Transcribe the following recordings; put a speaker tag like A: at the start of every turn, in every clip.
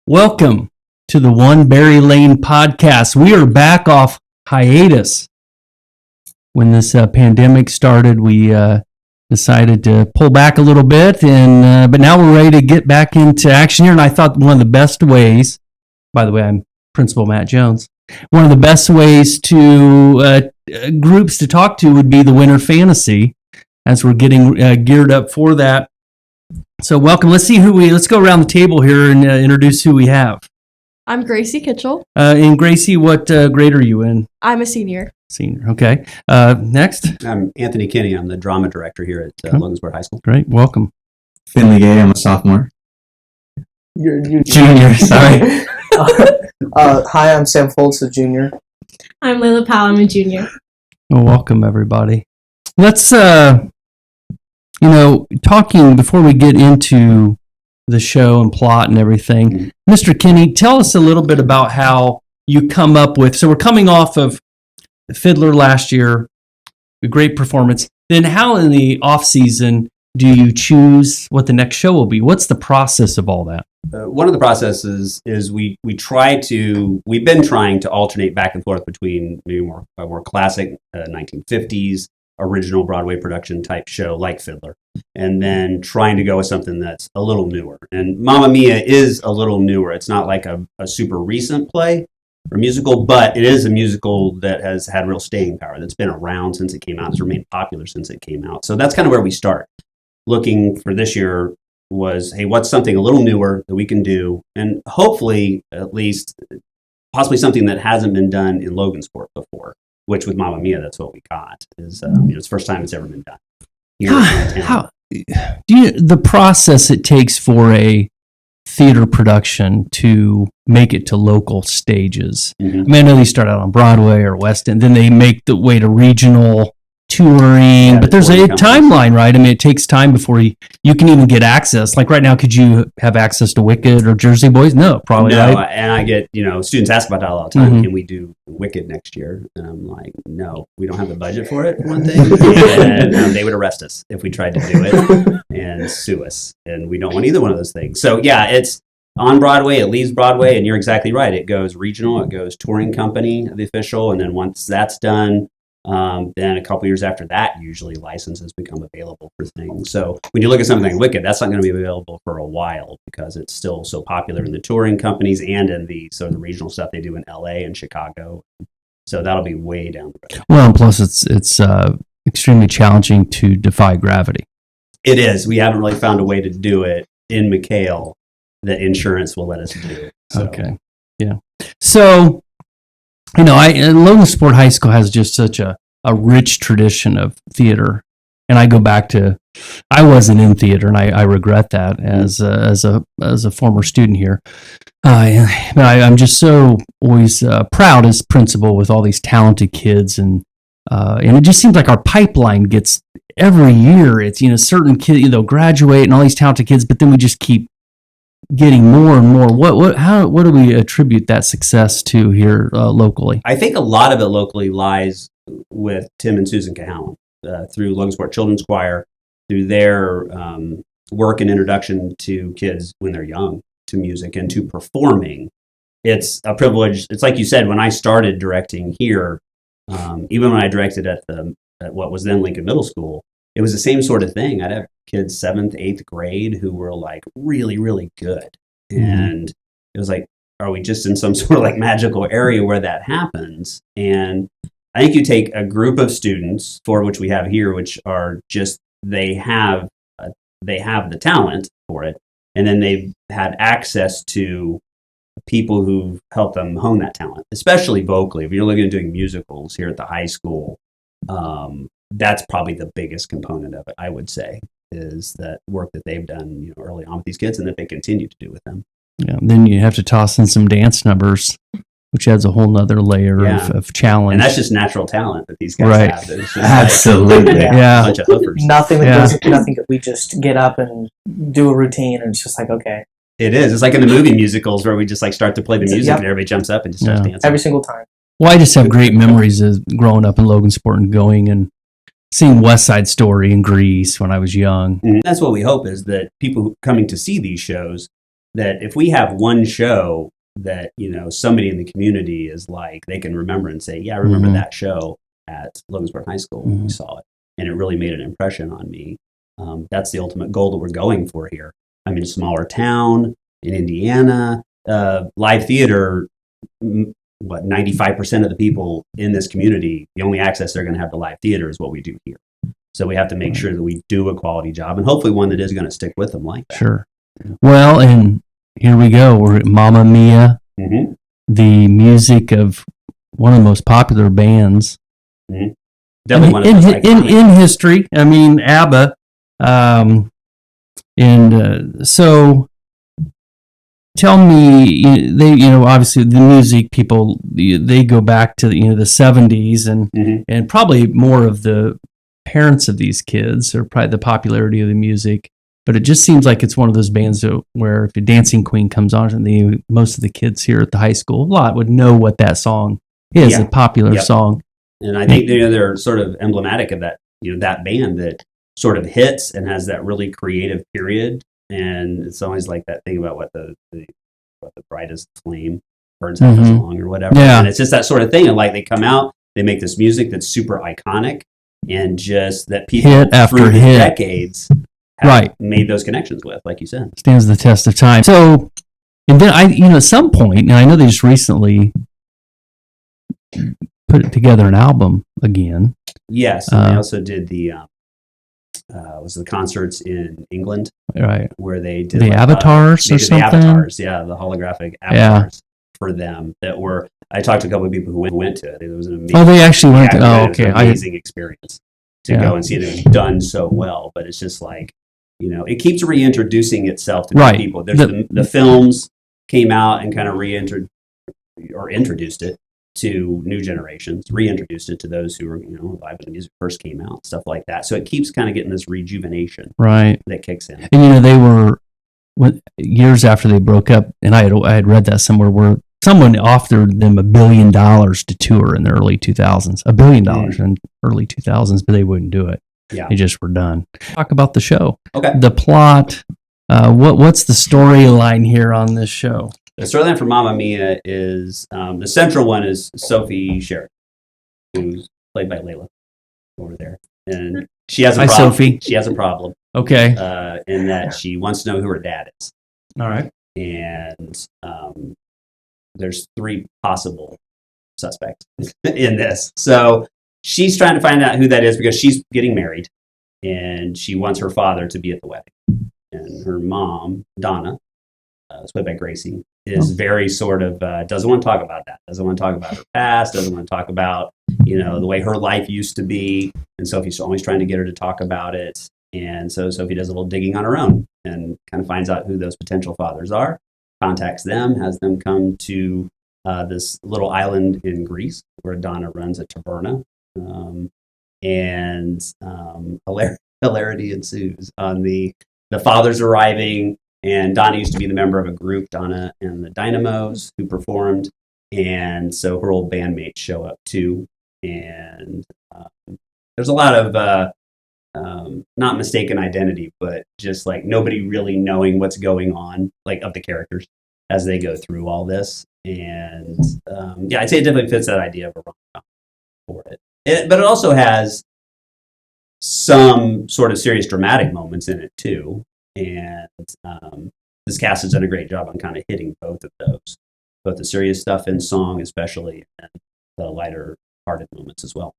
A: Welcome to the One Berry Lane podcast. We are back off hiatus. When this pandemic started, we decided to pull back a little bit, but now we're ready to get back into action here. And I thought one of the best ways, by the way, I'm Principal Matt Jones, one of the best ways to groups to talk to would be the Winter Fantasy, as we're getting geared up for that. So welcome. Let's go around the table here and introduce who we have.
B: I'm Gracie Kitchell.
A: And Gracie, what grade are you in?
B: I'm a senior.
A: Senior, okay. Next?
C: I'm Anthony Kinney. I'm the drama director here at Logansport High School.
A: Great, welcome.
D: Finley, I'm a sophomore.
E: You're
A: Junior, sorry.
E: Hi, I'm Sam Fultz, a junior.
B: I'm Layla Powell. I'm a junior.
A: Well, welcome, everybody. Let's, talking before we get into the show and plot and everything, Mr. Kinney, tell us a little bit about how you come up with, so we're coming off of Fiddler last year, a great performance. Then how in the off season do you choose what the next show will be? What's the process of all that?
C: One of the processes is we've been trying to alternate back and forth between maybe more classic 1950s original Broadway production type show like Fiddler, and then trying to go with something that's a little newer. And Mamma Mia is a little newer. It's not like a super recent play or musical, but it is a musical that has had real staying power, that's been around since it came out. It's remained popular since it came out. So that's kind of where we start. Looking for this year was, hey, what's something a little newer that we can do, and hopefully at least possibly something that hasn't been done in Logansport before, which with Mamma Mia, that's what we got. It's the first time it's ever been done.
A: How the process it takes for a theater production to make it to local stages?
C: Mm-hmm.
A: I mean, I know they start out on Broadway or West End, then they make the way to regional touring, but there's a timeline, right? I mean, it takes time before you can even get access. Like right now, could you have access to Wicked or Jersey Boys? No, probably
C: no.
A: Right?
C: And I get, students ask about that all the time.
A: Mm-hmm.
C: Can we do Wicked next year? And I'm like, no, we don't have the budget for it, for one thing. And they would arrest us if we tried to do it and sue us. And we don't want either one of those things. So yeah, it's on Broadway, it leaves Broadway, and you're exactly right. It goes regional, it goes touring company, the official, and then once that's done, then a couple years after that, usually licenses become available for things. So when you look at something like Wicked, that's not going to be available for a while because it's still so popular in the touring companies and in the regional stuff they do in LA and Chicago. So that'll be way down the road.
A: Well, and plus it's extremely challenging to defy gravity.
C: It is. We haven't really found a way to do it in McHale that insurance will let us do. So.
A: Okay. Yeah. So, Logansport High School has just such a rich tradition of theater. And I go back to, I wasn't in theater, and I regret that as a former student here. I'm just so always proud as principal with all these talented kids, and it just seems like our pipeline gets every year. It's certain kids they'll graduate and all these talented kids, but then we just keep getting more and more. What do we attribute that success to here locally?
C: I think a lot of it locally lies with Tim and Susan Cahallen through Logansport Children's Choir, through their work and introduction to kids when they're young to music and to performing. It's a privilege. It's like you said, when I started directing here, even when I directed at what was then Lincoln Middle School, it was the same sort of thing. I'd have kids 7th, 8th grade who were like really, really good. And it was like, are we just in some sort of like magical area where that happens? And I think you take a group of students, for which we have here, which are just, they have the talent for it. And then they've had access to people who've helped them hone that talent, especially vocally. If you're looking at doing musicals here at the high school, that's probably the biggest component of it, I would say, is that work that they've done early on with these kids and that they continue to do with them.
A: Yeah, then you have to toss in some dance numbers, which adds a whole nother layer of challenge.
C: And that's just natural talent that these guys have. It's just
D: Absolutely.
C: Like a bunch of hoofers.
E: Nothing that we just get up and do a routine and it's just like, okay.
C: It is. It's like in the movie musicals where we just like start to play the music and everybody jumps up and just starts dancing.
E: Every single time.
A: Well, I just have great memories of growing up in Logansport and going and seeing West Side Story and Grease when I was young.
C: And that's what we hope, is that people coming to see these shows that if we have one show that, somebody in the community is like, they can remember and say, yeah, I remember that show at Logansport High School when we saw it. And it really made an impression on me. That's the ultimate goal that we're going for here. I'm in a smaller town in Indiana. Live theater, 95% of the people in this community, the only access they're going to have to live theater is what we do here. So we have to make sure that we do a quality job, and hopefully one that is going to stick with them like that.
A: Sure. Well, and here we go. We're at Mamma Mia, the music of one of the most popular bands
C: Definitely one of those
A: in history. I mean, Abba. So tell me, obviously the music people, they go back to the 70s and probably more of the parents of these kids or probably the popularity of the music. But it just seems like it's one of those bands where if a Dancing Queen comes on, and most of the kids here at the high school, a lot would know what that song is, a popular song.
C: And I think they're sort of emblematic of that, that band that sort of hits and has that really creative period. And it's always like that thing about what the brightest flame burns out as long or whatever.
A: Yeah.
C: And it's just that sort of thing. And like they come out, they make this music that's super iconic and just that people
A: hit after
C: through the
A: hit
C: decades have made those connections with, like you said.
A: Stands the test of time. So, and then at some point, and I know they just recently put together an album again.
C: Yes, and they also did the concerts in England,
A: right?
C: Where they did
A: the avatars or something.
C: The avatars, the holographic avatars for them that were. I talked to a couple of people who went to it. It was an amazing.
A: Oh, they actually went to. Oh, okay.
C: Amazing experience to go and see it. It was done so well, but it's just like it keeps reintroducing itself to new people. There's the films came out and kind of introduced it to new generations, reintroduced it to those who were, alive when the music first came out, stuff like that. So it keeps kind of getting this rejuvenation that kicks in.
A: And, they were, years after they broke up, and I had read that somewhere where someone offered them $1 billion to tour in the early 2000s, $1 billion in early 2000s, but they wouldn't do it.
C: Yeah.
A: They just were done. Talk about the show.
C: Okay.
A: The plot, what's the storyline here on this show?
C: The storyline for Mamma Mia is the central one is Sophie Sherritt, who's played by Layla over there, and she has a problem.
A: Sophie.
C: She has a problem.
A: Okay.
C: In that she wants to know who her dad is.
A: All right.
C: And there's 3 possible suspects in this, so she's trying to find out who that is because she's getting married, and she wants her father to be at the wedding, and her mom Donna, played by Gracie, is very sort of doesn't want to talk about that. Doesn't want to talk about her past. Doesn't want to talk about the way her life used to be. And Sophie's always trying to get her to talk about it. And so Sophie does a little digging on her own and kind of finds out who those potential fathers are. Contacts them, has them come to this little island in Greece where Donna runs a taverna, and hilarity ensues on the fathers arriving. And Donna used to be the member of a group, Donna and the Dynamos, who performed. And so her old bandmates show up too. And there's a lot of, not mistaken identity, but just like nobody really knowing what's going on, like of the characters as they go through all this. And I'd say it definitely fits that idea of a rom-com for it. But it also has some sort of serious dramatic moments in it too. And this cast has done a great job on kind of hitting both of those, both the serious stuff in song especially, and the lighter hearted moments as well.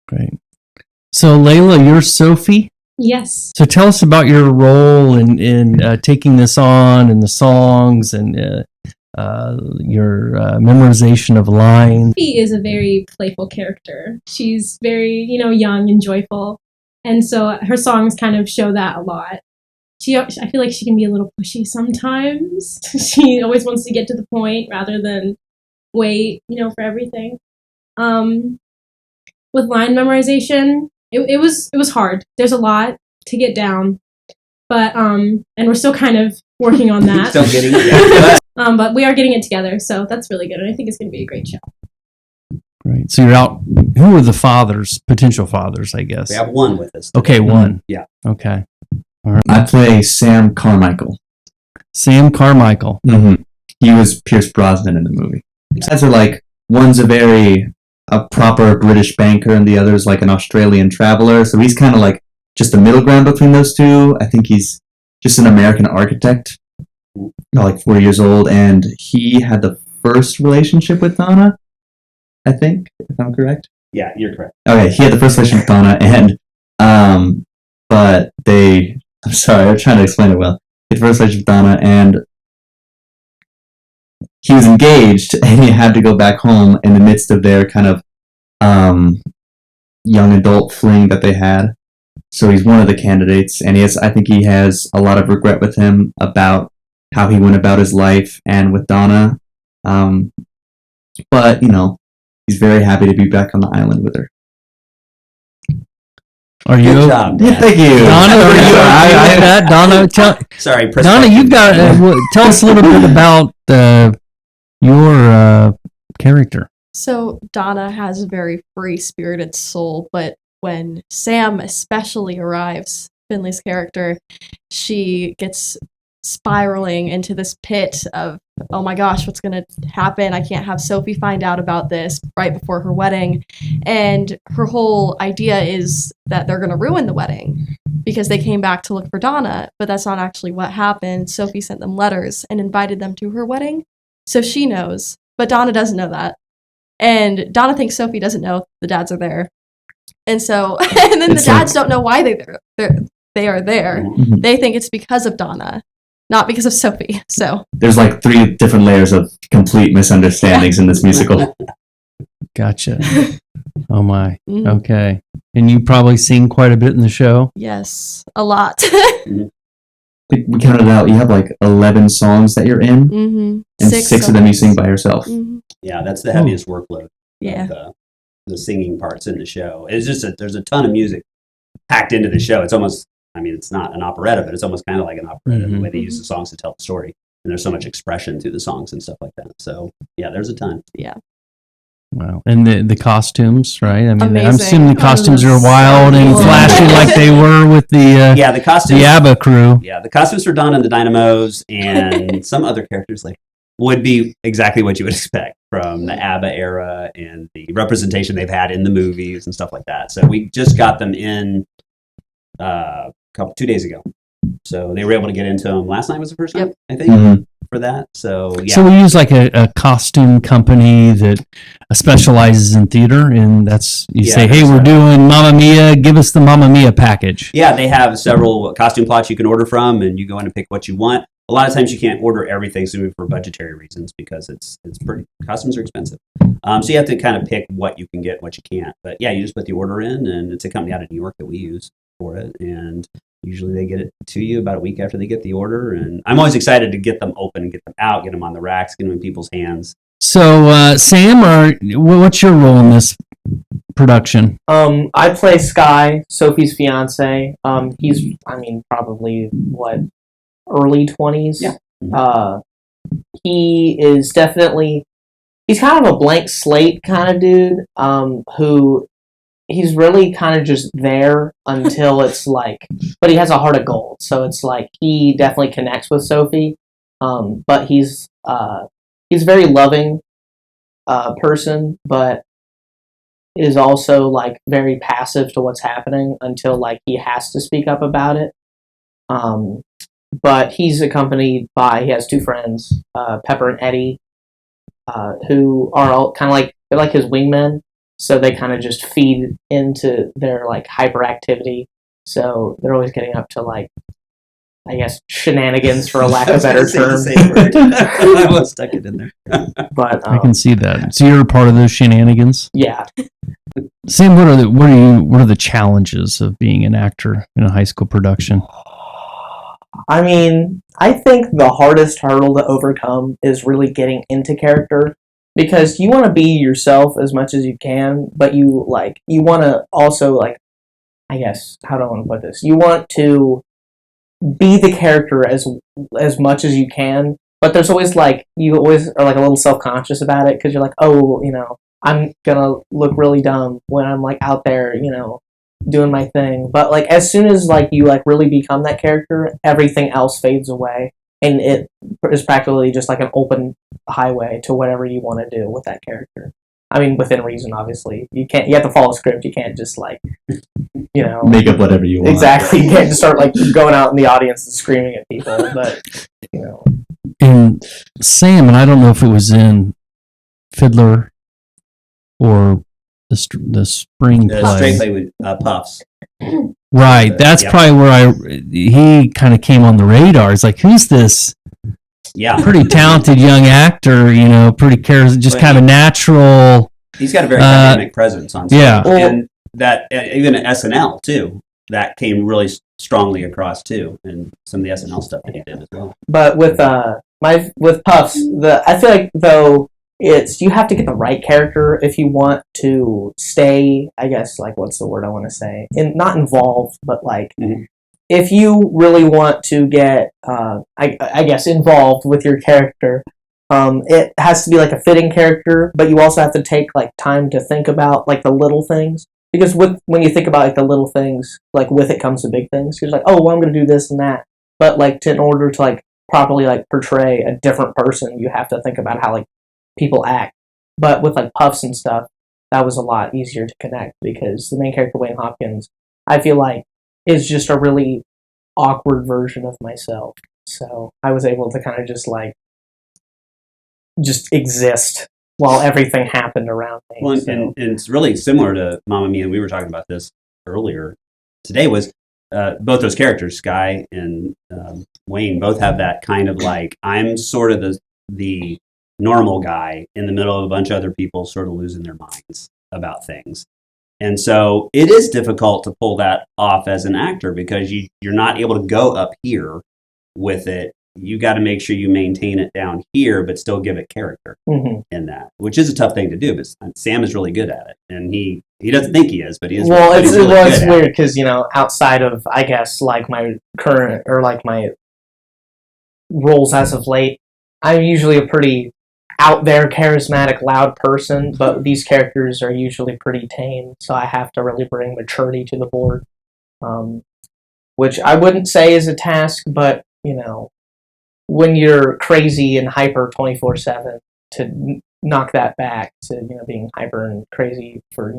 A: Great. So Layla, you're Sophie?
B: Yes.
A: So tell us about your role in taking this on and the songs and your memorization of lines.
B: Sophie is a very playful character. She's very, young and joyful. And so her songs kind of show that a lot. I feel like she can be a little pushy sometimes. She always wants to get to the point rather than wait, for everything. With line memorization, it was hard. There's a lot to get down, but and we're still kind of working on that.
C: Still getting it.
B: But we are getting it together, so that's really good, and I think it's going to be a great show.
A: Great. So you're out. Who are the fathers? Potential fathers, I guess.
C: We have one with us today.
A: Okay, one.
C: Yeah.
A: Okay. All right.
D: I play Sam Carmichael.
A: Sam Carmichael.
D: Mm-hmm. He was Pierce Brosnan in the movie. Dads are like, one's a proper British banker and the other's like an Australian traveler. So he's kind of like just the middle ground between those two. I think he's just an American architect, like 4 years old, and he had the first relationship with Donna, I think, if I'm correct.
C: Yeah, you're correct.
D: Okay, he had the first relationship with Donna, and but I'm sorry, I'm trying to explain it well. He had the first relationship with Donna, and he was engaged, and he had to go back home in the midst of their kind of young adult fling that they had. So he's one of the candidates, and I think he has a lot of regret with him about how he went about his life and with Donna. But, he's very happy to be back on the island with her.
A: Are you?
C: Good job,
D: Yeah,
C: Dad.
D: thank you.
A: Donna, are you okay with that? Donna,
C: Sorry,
A: Donna, you've got tell us a little bit about your character.
F: So Donna has a very free-spirited soul, but when Sam especially arrives, Finley's character, she gets spiraling into this pit of, oh my gosh, what's going to happen? I can't have Sophie find out about this right before her wedding. And her whole idea is that they're going to ruin the wedding because they came back to look for Donna, but that's not actually what happened. Sophie sent them letters and invited them to her wedding. So she knows, but Donna doesn't know that. And Donna thinks Sophie doesn't know the dads are there. And so, and then the dads don't know why they are there.
D: Mhm.
F: They think it's because of Donna, not because of Sophie. So
D: There's like 3 different layers of complete misunderstandings in this musical.
A: Gotcha. Oh my.
F: mhm.
A: Okay. And you probably sing quite a bit in the show.
F: Yes, a lot.
D: We counted out, you have like 11 songs that you're in,
F: mm-hmm.
D: and 6 of them you sing by yourself.
F: Mm-hmm.
C: Yeah, that's the heaviest workload.
F: Yeah.
C: Of the singing parts in the show. It's just there's a ton of music packed into the show. It's almost, it's not an operetta, but it's almost kind of like an operetta the way they use the songs to tell the story. And there's so much expression through the songs and stuff like that. So yeah, there's a ton.
F: Yeah.
A: Wow. And the costumes, right? I'm
F: Amazing.
A: assuming the costumes are
F: So
A: wild and
F: cool.
A: flashy like they were with the
C: Yeah, the costumes.
A: the Abba crew.
C: Yeah, the costumes for Donna and the Dynamos and some other characters would be exactly what you would expect from the ABBA era and the representation they've had in the movies and stuff like that. So we just got them in 2 days ago. So they were able to get into them. Last night was the first time, I think,
D: Mhm.
C: for that. So yeah.
A: So we use like a costume company that specializes in theater, and that's you say, hey, we're doing Mamma Mia, give us the Mamma Mia package.
C: Yeah, they have several costume plots you can order from, and you go in and pick what you want. A lot of times you can't order everything simply for budgetary reasons because costumes are expensive. So you have to kind of pick what you can get, what you can't. But yeah, you just put the order in, and it's a company out of New York that we use for it, and usually they get it to you about a week after they get the order. And I'm always excited to get them open and get them out, get them on the racks, get them in people's hands.
A: So Sam, what's your role in this production?
E: I play Sky, Sophie's fiance. He's, probably early 20s.
C: Yeah.
E: He is definitely, he's kind of a blank slate kind of dude, who he's really kind of just there until it's but he has a heart of gold. So it's he definitely connects with Sophie. But he's a very loving person, but is also very passive to what's happening until he has to speak up about it. But he's accompanied by, he has 2 friends, Pepper and Eddie, who are all kind of they're like his wingmen. So they kind of just feed into their hyperactivity. So they're always getting up to shenanigans, for a lack of a better term.
C: I was stuck it in there.
E: But
A: I can see that. So you're a part of those shenanigans.
E: yeah.
A: Sam, what are the challenges of being an actor in a high school production?
E: I think the hardest hurdle to overcome is really getting into character, because you want to be yourself as much as you can, but you want to also I guess, how do I want to put this? You want to be the character as much as you can, but there's always you always are a little self-conscious about it, because you're I'm gonna look really dumb when I'm out there, doing my thing. But as soon as you really become that character, everything else fades away, and it is practically just like an open highway to whatever you want to do with that character. I mean, within reason, obviously. You have to follow a script. You can't just like,
D: make up whatever you want.
E: Exactly. You can't just start like going out in the audience and screaming at people. But
A: And Sam, and I don't know if it was in Fiddler or the spring
C: The
A: play.
C: straight play with Puffs.
A: Right. That's
C: yeah.
A: probably where he kind of came on the radar. It's like, who's this
C: Yeah.
A: pretty talented young actor, pretty charismatic, just kind of natural.
C: He's got a very dynamic presence on stage.
A: Yeah.
C: And that, even at SNL, too, that came really strongly across, too, and some of the SNL stuff that he did as well.
E: But with Puffs, I feel like, though, you have to get the right character if you want to stay, I guess, like, what's the word I want to say? Not involved, but, like, if you really want to get, I guess, involved with your character, it has to be, like, a fitting character, but you also have to take, like, time to think about, like, the little things. Because when you think about, like, the little things, like, with it comes the big things. You're like, oh, well, I'm going to do this and that. But, like, in order to, like, properly, like, portray a different person, you have to think about how, like, people act. But with like Puffs and stuff, that was a lot easier to connect because the main character, Wayne Hopkins, I feel like is just a really awkward version of myself. So I was able to kind of just exist while everything happened around me.
C: Well, and it's really similar to Mamma Mia. We were talking about this earlier today. Was both those characters, Sky and Wayne, both have that kind of like, I'm sort of the normal guy in the middle of a bunch of other people sort of losing their minds about things. And so it is difficult to pull that off as an actor because you're not able to go up here with it. You got to make sure you maintain it down here, but still give it character in that, which is a tough thing to do. But Sam is really good at it, and he doesn't think he is, but he is.
E: Well,
C: it's
E: weird because outside of I guess like my current or like my roles as of late, I'm usually a pretty out there, charismatic, loud person, but these characters are usually pretty tame, so I have to really bring maturity to the board, which I wouldn't say is a task, but, when you're crazy and hyper 24/7, to knock that back to, being hyper and crazy for,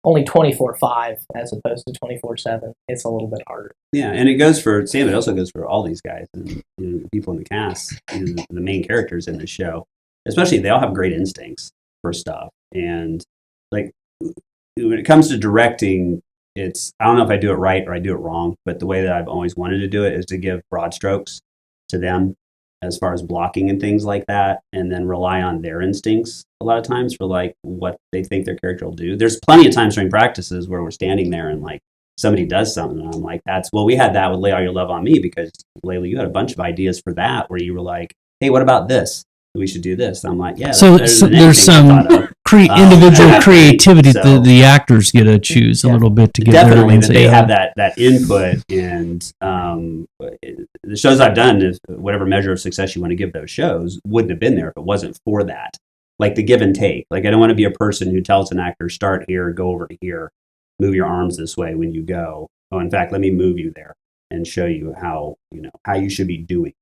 E: only 24/5 as opposed to 24/7, it's a little bit harder.
C: Yeah, and it goes for Sam, it also goes for all these guys and the people in the cast, the main characters in the show. Especially, they all have great instincts for stuff. And like when it comes to directing, I don't know if I do it right or I do it wrong, but the way that I've always wanted to do it is to give broad strokes to them as far as blocking and things like that, and then rely on their instincts a lot of times for like what they think their character will do. There's plenty of times during practices where we're standing there and like somebody does something, and I'm like, we had that with Lay All Your Love on Me because Layla, you had a bunch of ideas for that where you were like, hey, what about this? We should do this. I'm like, yeah.
A: So there's some individual creativity that the actors get to choose a little bit to get
C: definitely that they have that input. And the shows I've done, is whatever measure of success you want to give those shows, wouldn't have been there if it wasn't for that. Like the give and take. Like I don't want to be a person who tells an actor, start here, go over to here, move your arms this way when you go. Oh, in fact, let me move you there and show you how you should be doing.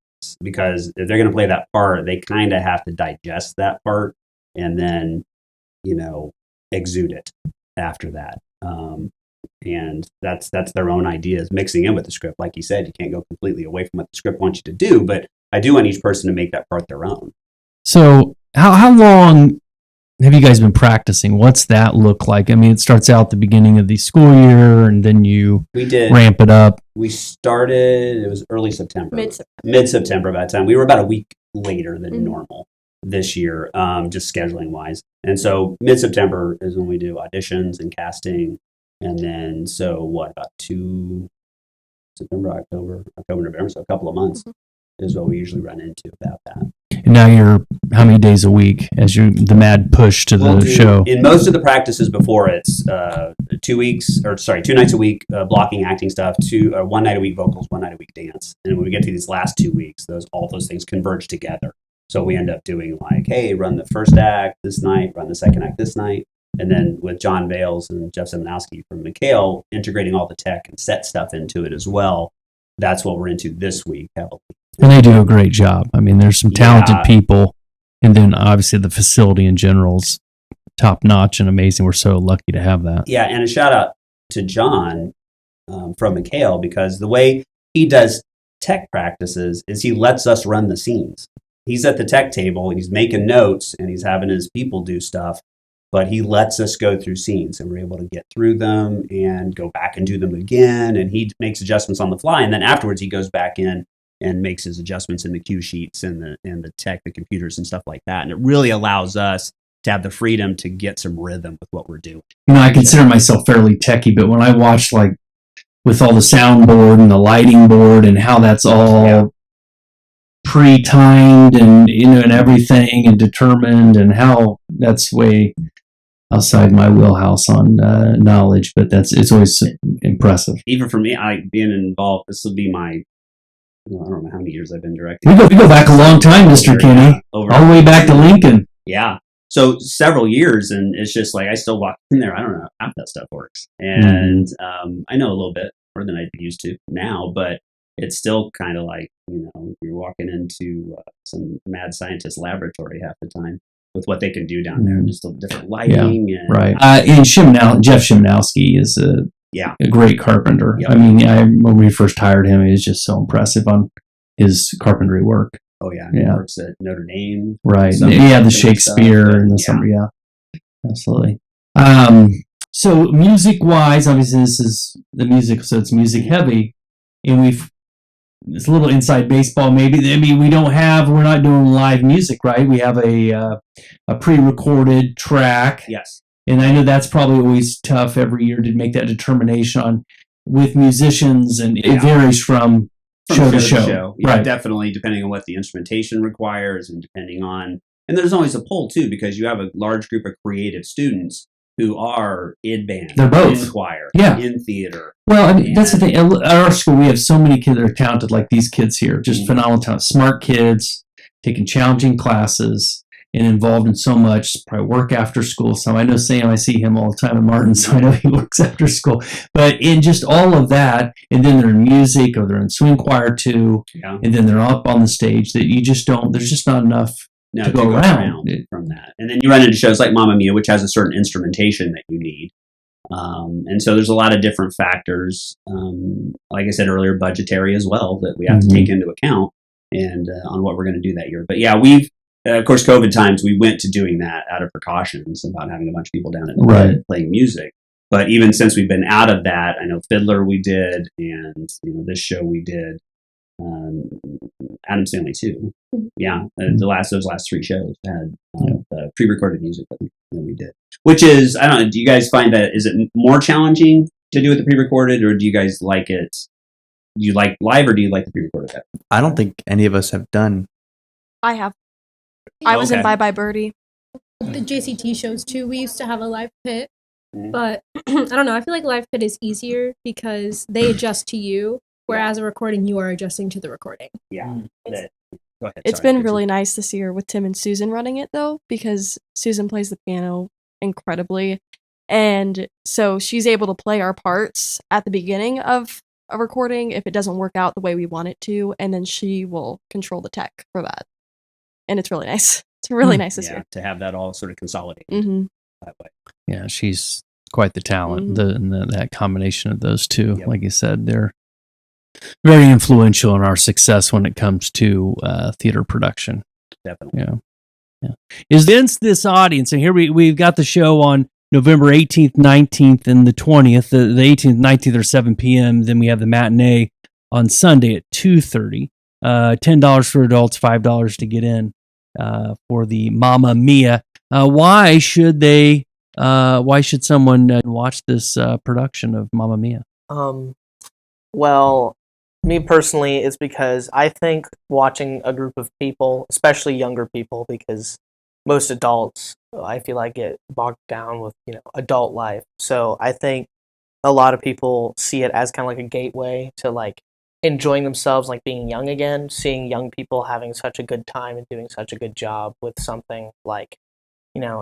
C: Because if they're going to play that part, they kind of have to digest that part and then, exude it after that. And that's their own ideas mixing in with the script. Like you said, you can't go completely away from what the script wants you to do, but I do want each person to make that part their own.
A: So how long have you guys been practicing? What's that look like? I mean, it starts out the beginning of the school year and then you ramp it up.
C: We started, it was early September. Mid-September by the time. We were about a week later than normal this year, just scheduling wise. And so mid-September is when we do auditions and casting. And then, about September, October, November, so a couple of months is what we usually run into about that.
A: And now you're how many days a week as the mad push to the show?
C: In most of the practices before, it's 2 nights a week, blocking, acting stuff, 1 night a week vocals, 1 night a week dance. And when we get to these last 2 weeks, all those things converge together. So we end up doing like, hey, run the first act this night, run the second act this night. And then with John Bales and Jeff Seminowski from McHale integrating all the tech and set stuff into it as well, that's what we're into this week heavily.
A: And they do a great job. I mean, there's some talented
C: Yeah.
A: people, and then obviously the facility in general is top notch and amazing. We're so lucky to have that.
C: Yeah, and a shout out to John from McHale, because the way he does tech practices is he lets us run the scenes. He's at the tech table, he's making notes, and he's having his people do stuff, but he lets us go through scenes, and we're able to get through them and go back and do them again, and he makes adjustments on the fly, and then afterwards he goes back in and makes his adjustments in the cue sheets and the tech, the computers and stuff like that, and it really allows us to have the freedom to get some rhythm with what we're doing.
A: I consider myself fairly techie, but when I watch like with all the soundboard and the lighting board and how that's all pre-timed and and everything and determined, and how that's way outside my wheelhouse on knowledge, but it's always impressive.
C: Even for me, being involved, this will be my, I don't know how many years I've been directing.
A: We go back a long time, Mr. Kinney, all the way back to Lincoln.
C: Yeah. So several years, and it's just like I still walk in there. I don't know how that stuff works, and I know a little bit more than I used to now, but it's still kind of like you're walking into some mad scientist laboratory half the time with what they can do down there, and just the different lighting. And,
A: right. And Jeff Shimnowski is a great carpenter.
C: Yep.
A: I mean, when we first hired him, he was just so impressive on his carpentry work.
C: Oh yeah, he works at Notre Dame.
A: Right. The Shakespeare and the summer. Yeah, absolutely. So music-wise, obviously this is the music, so it's music heavy, and it's a little inside baseball maybe. I mean, we're not doing live music, right? We have a pre-recorded track.
C: Yes.
A: And I know that's probably always tough every year to make that determination on with musicians, and it varies from show to show.
C: Yeah,
A: right.
C: Definitely, depending on what the instrumentation requires, and depending on, and there's always a pull too, because you have a large group of creative students who are in band,
A: they're both
C: in choir, in theater.
A: Well, I mean, that's the thing. At our school, we have so many kids that are talented, like these kids here, just phenomenal talent, smart kids, taking challenging classes, and involved in so much, probably work after school. So I know Sam, I see him all the time at Martin, so I know he works after school. But in just all of that, and then they're in music, or they're in swing choir too, and then they're up on the stage, that you just don't, there's just not enough to go around
C: from that. And then you run into shows like Mamma Mia, which has a certain instrumentation that you need. And so there's a lot of different factors, like I said earlier, budgetary as well, that we have to take into account and on what we're going to do that year. But yeah, we've, of course, COVID times, we went to doing that out of precautions about having a bunch of people down in the pit playing music. But even since we've been out of that, I know Fiddler we did, and this show we did, Adam Stanley too. Yeah, those last three shows had pre-recorded music that we did. Which is, I don't know, do you guys find that, is it more challenging to do with the pre-recorded, or do you guys like it? Do you like live, or do you like the pre-recorded?
D: I don't think any of us have done.
F: I have. I was in Bye Bye Birdie.
B: The JCT shows too, we used to have a live pit, but I don't know, I feel like live pit is easier because they adjust to you, whereas a recording, you are adjusting to the recording.
C: Yeah. Go ahead.
F: It's been really nice this year with Tim and Susan running it, though, because Susan plays the piano incredibly, and so she's able to play our parts at the beginning of a recording if it doesn't work out the way we want it to, and then she will control the tech for that. And it's really nice. It's really nice this year
C: to have that all sort of consolidated that way.
A: Yeah, she's quite the talent. That combination of those two, like you said, they're very influential in our success when it comes to theater production.
C: Definitely.
A: Yeah. Is this audience, and here we've got the show on November 18th, 19th, and the 20th. The 18th, 19th are 7 p.m. Then we have the matinee on Sunday at 2:30. $10 for adults, $5 to get in for the Mamma Mia. Why should someone watch this production of Mamma Mia?
E: Well, me personally, it's because I think watching a group of people, especially younger people, because most adults, I feel like, get bogged down with adult life. So I think a lot of people see it as kind of like a gateway to like enjoying themselves, like being young again, seeing young people having such a good time and doing such a good job with something like,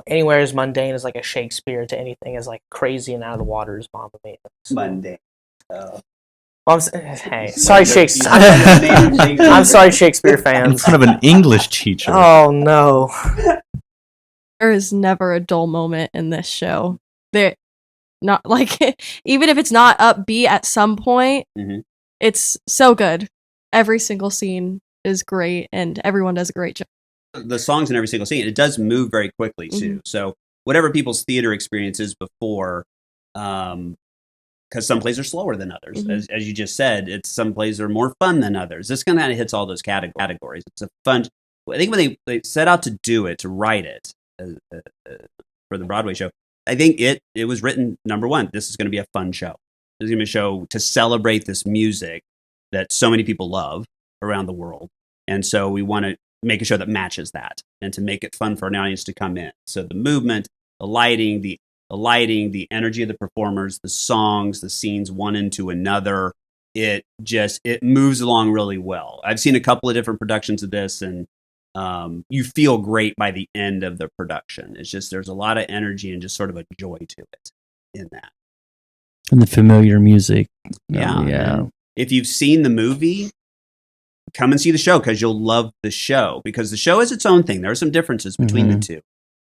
E: anywhere as mundane as like a Shakespeare to anything as like crazy and out of the water as Mamma Mia.
C: Mundane.
E: Hey, sorry, Shakespeare.
C: I'm
E: I'm sorry, Shakespeare
D: In
E: fans.
D: front of an English teacher.
E: Oh no.
F: There is never a dull moment in this show. There, not like even if it's not upbeat at some point,
C: Mhm.
F: it's so good. Every single scene is great, and everyone does a great job.
C: The songs in every single scene, it does move very quickly too. So whatever people's theater experience is before, because some plays are slower than others, as you just said, it's some plays are more fun than others. This kind of hits all those categories. It's a fun. I think when they set out to do it, to write it for the Broadway show, I think it was written, number one, this is going to be a fun show. This is going to be a show to celebrate this music that so many people love around the world. And so we want to make a show that matches that and to make it fun for an audience to come in. So the movement, the lighting, the energy of the performers, the songs, the scenes one into another, it moves along really well. I've seen a couple of different productions of this, and you feel great by the end of the production. It's just there's a lot of energy and just sort of a joy to it in that.
A: And the familiar music.
C: Yeah.
A: Yeah.
C: If you've seen the movie, come and see the show because you'll love the show, because the show is its own thing. There are some differences between the two,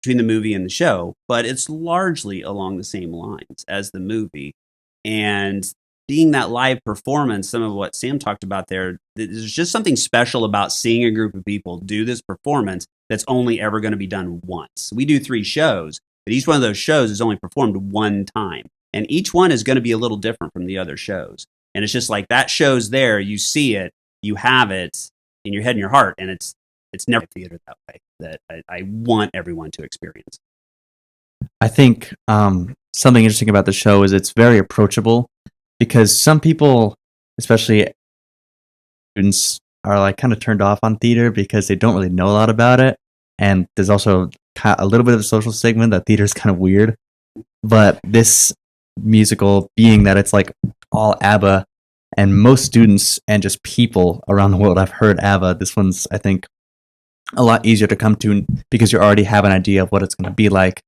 C: between the movie and the show, but it's largely along the same lines as the movie. And being that live performance, some of what Sam talked about there's just something special about seeing a group of people do this performance that's only ever going to be done once. We do 3 shows, but each one of those shows is only performed one time. And each one is going to be a little different from the other shows. And it's just like that show's there, you see it, you have it in your head and your heart, and it's never theater that way that I want everyone to experience.
D: I think something interesting about the show is it's very approachable, because some people, especially students, are like kind of turned off on theater because they don't really know a lot about it. And there's also a little bit of a social stigma that theater is kind of weird. But this musical, being that it's like all Abba, and most students and just people around the world have heard Abba, this one's, I think, a lot easier to come to because you already have an idea of what it's going to be like.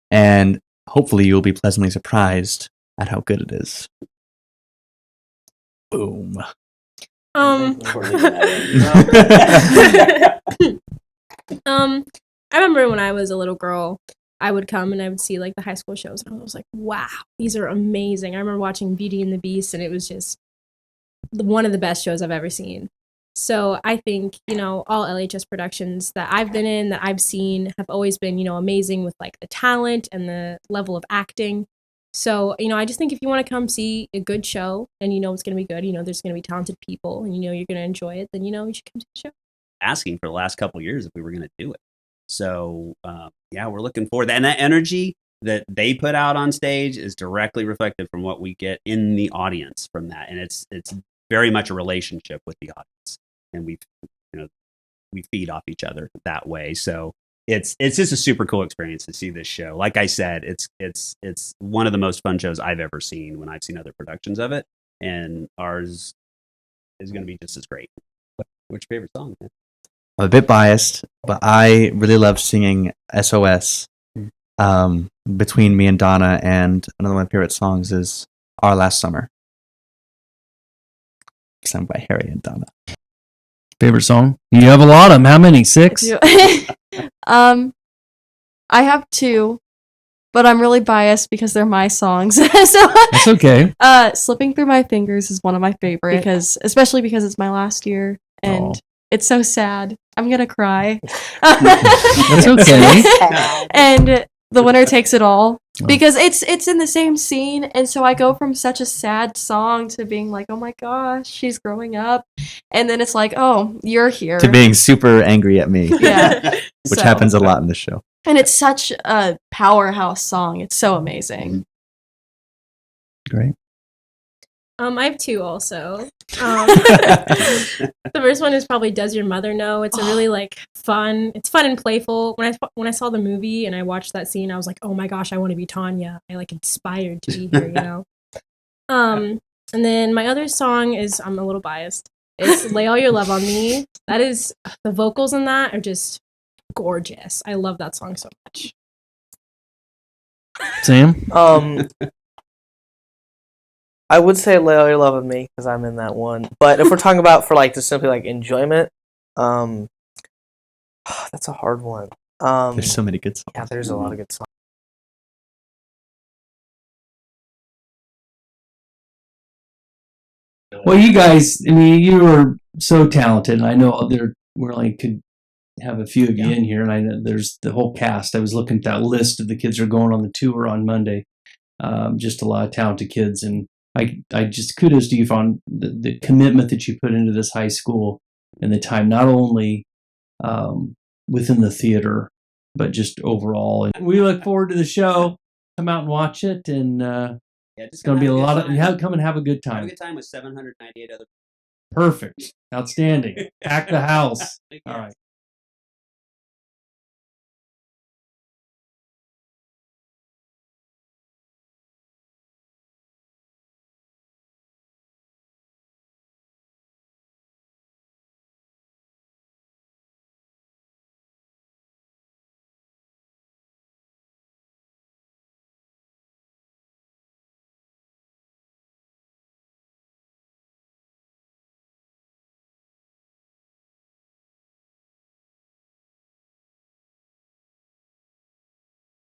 D: And hopefully you'll be pleasantly surprised at how good it is. Boom.
B: I remember when I was a little girl, I would come and I would see like the high school shows, and I was like, wow, these are amazing. I remember watching Beauty and the Beast, and it was just one of the best shows I've ever seen. So I think, all LHS productions that I've been in, that I've seen, have always been, amazing with like the talent and the level of acting. So, I just think if you want to come see a good show and it's going to be good, there's going to be talented people and you're going to enjoy it, then, you should come to the show.
C: Asking for the last couple of years if we were going to do it. So, we're looking forward. And that energy that they put out on stage is directly reflected from what we get in the audience from that. And it's very much a relationship with the audience. And we feed off each other that way. So it's just a super cool experience to see this show. Like I said, it's one of the most fun shows I've ever seen when I've seen other productions of it. And ours is going to be just as great. What's your favorite song, man?
D: I'm a bit biased, but I really love singing SOS between me and Donna, and another of my favorite songs is Our Last Summer, sung by Harry and Donna.
A: Favorite song? You have a lot of them. How many? 6?
F: I have 2, but I'm really biased because they're my songs. So
A: That's okay.
F: Slipping Through My Fingers is one of my favorite, especially because it's my last year and it's so sad. I'm gonna cry.
A: That's okay.
F: And The Winner Takes It All, because it's in the same scene, and so I go from such a sad song to being like, oh my gosh, she's growing up, and then it's like, oh, you're here,
D: to being super angry at me.
F: Yeah.
D: Which happens a lot in the show.
F: And it's such a powerhouse song. It's so amazing.
A: Great.
B: I have 2 also. The first one is probably Does Your Mother Know? It's a really fun. It's fun and playful. When I saw the movie and I watched that scene, I was like, oh my gosh, I want to be Tanya. I inspired to be here, And then my other song is, I'm a little biased. It's Lay All Your Love on Me. That is, the vocals in that are just gorgeous. I love that song so much.
A: Sam?
E: I would say Lay All Your Love on Me because I'm in that one. But if we're talking about for like just simply like enjoyment, that's a hard one.
D: There's so many good songs.
E: Yeah, there's a lot of good songs.
A: Well, you guys, I mean, you were so talented. And I know we only could have a few of you in here, and I know there's the whole cast. I was looking at that list of the kids who are going on the tour on Monday. Just a lot of talented kids, and I just kudos to you on the commitment that you put into this high school and the time, not only within the theater, but just overall. And we look forward to the show. Come out and watch it, and it's going to be a lot of. Come and have a good time.
C: Have a good time with 798 other.
A: Perfect, outstanding. Pack the house. All right.